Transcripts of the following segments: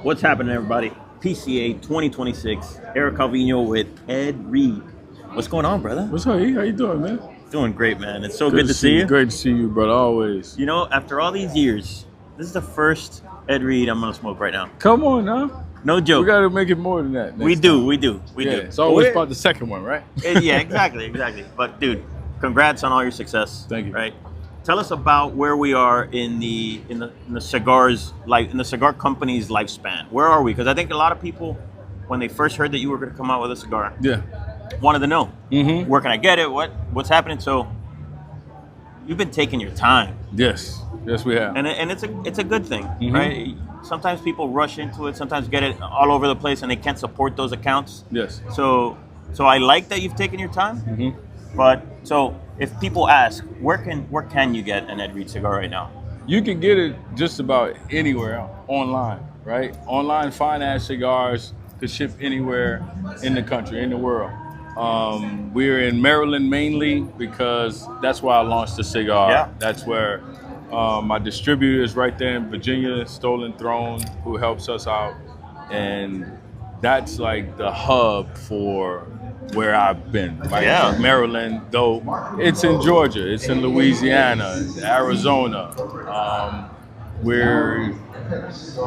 What's happening, everybody? PCA 2026. Erik Calviño with Ed Reed. What's going on, brother? What's up, E? How you doing, man? Doing great, man. It's so good to see you. Great to see you, brother, always. You know, after all these years, this is the first Ed Reed I'm gonna smoke right now. Come on now. No joke. We gotta make it more than that. We do. We do. It's always about the second one, right? Yeah, exactly. But dude, congrats on all your success. Thank you. Right. Tell us about where we are in the cigars, like in the cigar company's lifespan. Where are we? Because I think a lot of people, when they first heard that you were going to come out with a cigar, wanted to know where can I get it? What's happening? So you've been taking your time. Yes, we have. And it's a good thing, right? Sometimes people rush into it. Sometimes get it all over the place, and they can't support those accounts. Yes. So I like that you've taken your time. But so if people ask, where can you get an Ed Reed cigar right now? You can get it just about anywhere online, right? Online fine ass cigars could ship anywhere in the country, in the world. We're in Maryland mainly because that's where I launched the cigar. Yeah. That's where my distributor is right there in Virginia, Stolen Throne, who helps us out. And that's like the hub for where I've been. Like Maryland, though it's in Georgia, it's in Louisiana, Arizona. We're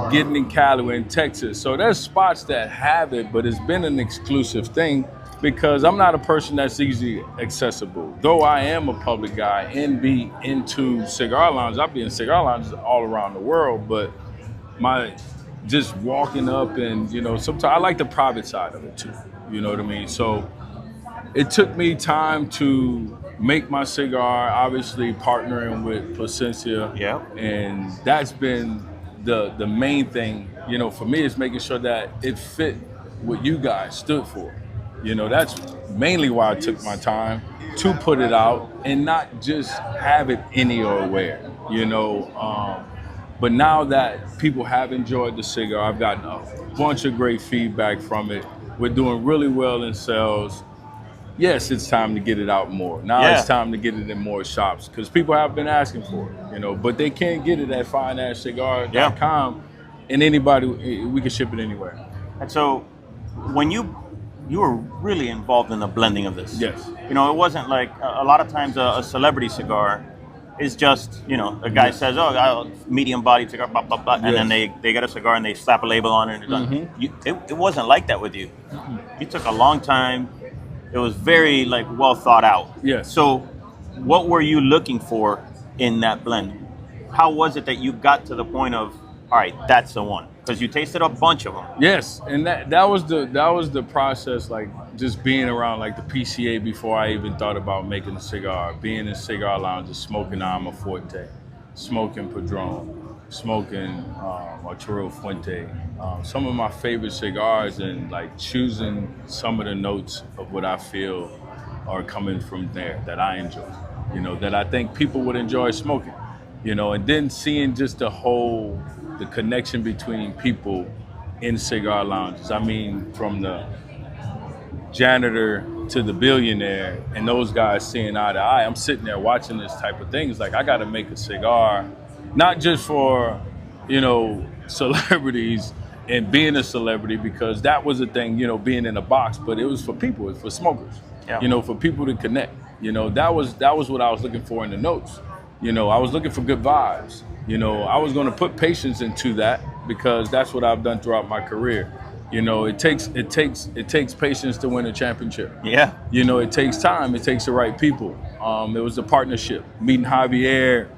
getting in Cali, we're in Texas. So there's spots that have it, but it's been an exclusive thing because I'm not a person that's easily accessible. Though I am a public guy and be into cigar lounges, I'll be in cigar lounges all around the world, but just walking up and, sometimes I like the private side of it too. You know what I mean? So it took me time to make my cigar, obviously partnering with Placencia. Yeah. And that's been the main thing, for me, is making sure that it fit what you guys stood for. That's mainly why I took my time to put it out and not just have it anywhere where, But now that people have enjoyed the cigar, I've gotten a bunch of great feedback from it. We're doing really well in sales. Yes, it's time to get it out more. Now it's time to get it in more shops because people have been asking for it, but they can't get it at fineashcigar.com and anybody, we can ship it anywhere. And so when you were really involved in the blending of this. Yes. It wasn't like a lot of times a celebrity cigar is just, a guy says, oh, medium bodied cigar, blah, blah, blah, and then they get a cigar and they slap a label on it and it's done. It wasn't like that with you. You took a long time. It was very well thought out. Yes. So what were you looking for in that blend? How was it that you got to the point of, all right, that's the one? Because you tasted a bunch of them. Yes, and that was the process, just being around the PCA before I even thought about making a cigar, being in cigar lounges, smoking Alma Forte, smoking Padron, smoking Arturo Fuente, some of my favorite cigars, and choosing some of the notes of what I feel are coming from there that I enjoy, that I think people would enjoy smoking, and then seeing just the connection between people in cigar lounges. I mean, from the janitor to the billionaire, and those guys seeing eye to eye. I'm sitting there watching this type of thing. It's I got to make a cigar, not just for, celebrities and being a celebrity, because that was a thing, being in a box, but it was for people, it's for smokers, for people to connect. That was what I was looking for in the notes. I was looking for good vibes. I was going to put patience into that because that's what I've done throughout my career. It takes patience to win a championship. Yeah. It takes time. It takes the right people. It was a partnership. Meeting Javier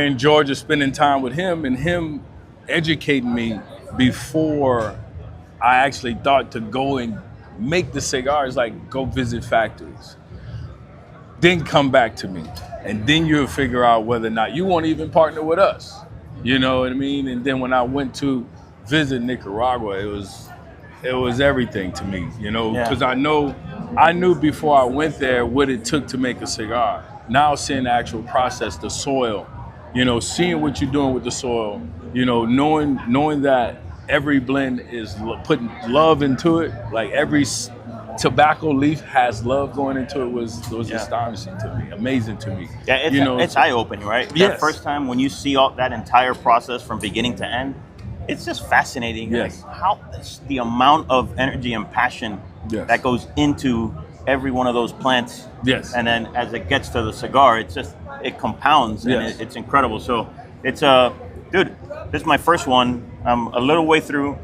in Georgia, spending time with him, and him educating me before I actually thought to go and make the cigars, go visit factories. Then come back to me. And then you'll figure out whether or not you want to even partner with us. You know what I mean? And then when I went to visit Nicaragua, it was everything to me, because I knew before I went there what it took to make a cigar. Now seeing the actual process, the soil, seeing what you're doing with the soil, knowing that every blend is putting love into it, every tobacco leaf has love going into it was astonishing to me, amazing to me. Yeah, it's eye-opening, right? Yes. That first time when you see all that entire process from beginning to end, it's just fascinating. Yes. Like how the amount of energy and passion that goes into every one of those plants. Yes. And then as it gets to the cigar, it compounds and it's incredible. So it's dude, this is my first one. I'm a little way through.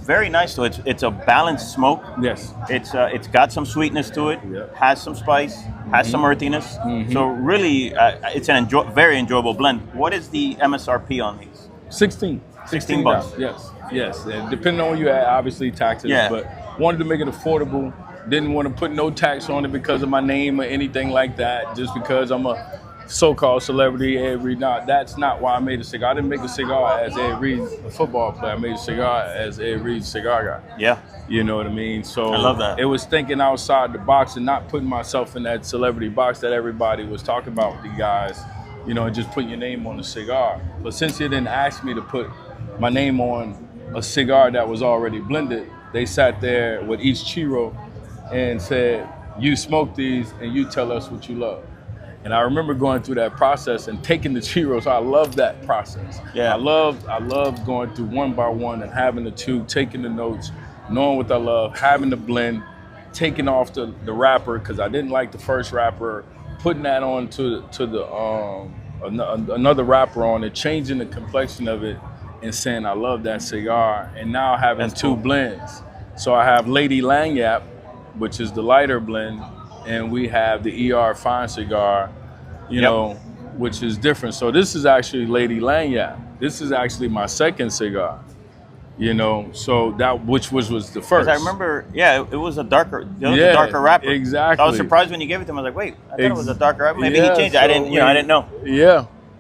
Very nice though. It's a balanced smoke. Yes. It's got some sweetness to it. Yep. Has some spice. Has some earthiness. So really, it's an very enjoyable blend. What is the MSRP on these? 16 bucks. Yes. And depending on where you at, obviously taxes. Yeah. But wanted to make it affordable. Didn't want to put no tax on it because of my name or anything like that. Just because I'm a so-called celebrity, Ed Reed. No, that's not why I made a cigar. I didn't make a cigar as Ed Reed, a football player. I made a cigar as Ed Reed, cigar guy. Yeah. You know what I mean? So I love that. It was thinking outside the box and not putting myself in that celebrity box that everybody was talking about with the guys, you know, and just put your name on a cigar. But since you didn't ask me to put my name on a cigar that was already blended, they sat there with each churro and said, you smoke these and you tell us what you love. And I remember going through that process and taking the churros. I love that process. Yeah. I love going through one by one and having the two, taking the notes, knowing what I love, having the blend, taking off the wrapper because I didn't like the first wrapper, putting that on to the another wrapper on it, changing the complexion of it, and saying I love that cigar. And now having two blends. So I have Lady Lagniappe, which is the lighter blend, and we have the ER Fine Cigar, you know, which is different. So this is actually Lady Lagniappe. This is actually my second cigar, you know. So that which was the first. I remember, it was a darker wrapper. Exactly. So I was surprised when you gave it to him. I was like, wait, I thought it was a darker wrapper. Maybe he changed it. I didn't know.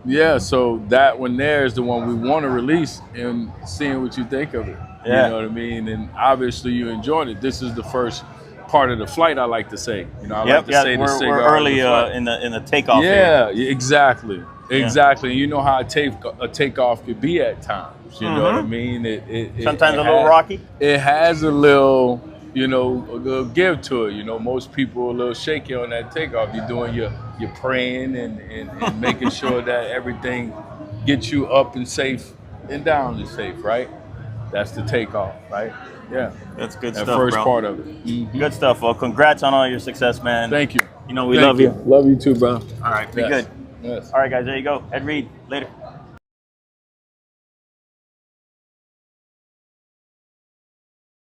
Yeah. So that one there is the one we want to release, and seeing what you think of it. Yeah. You know what I mean? And obviously you enjoyed it. This is the first part of the flight, I like to say. You know, I like to say the cigar. We're early in the takeoff. Yeah, exactly. You know how a takeoff could be at times. You know what I mean? Sometimes a little rocky. It has a little, you know, a little give to it. You know, most people are a little shaky on that takeoff. You're doing your praying and making sure that everything gets you up and safe and down and safe, right? That's the takeoff, right? Yeah. That's good that stuff, first bro. part of it. Good stuff. Well, congrats on all your success, man. Thank you. You know, we love you. Love you too, bro. All right, be good. Yes. All right, guys, there you go. Ed Reed, later.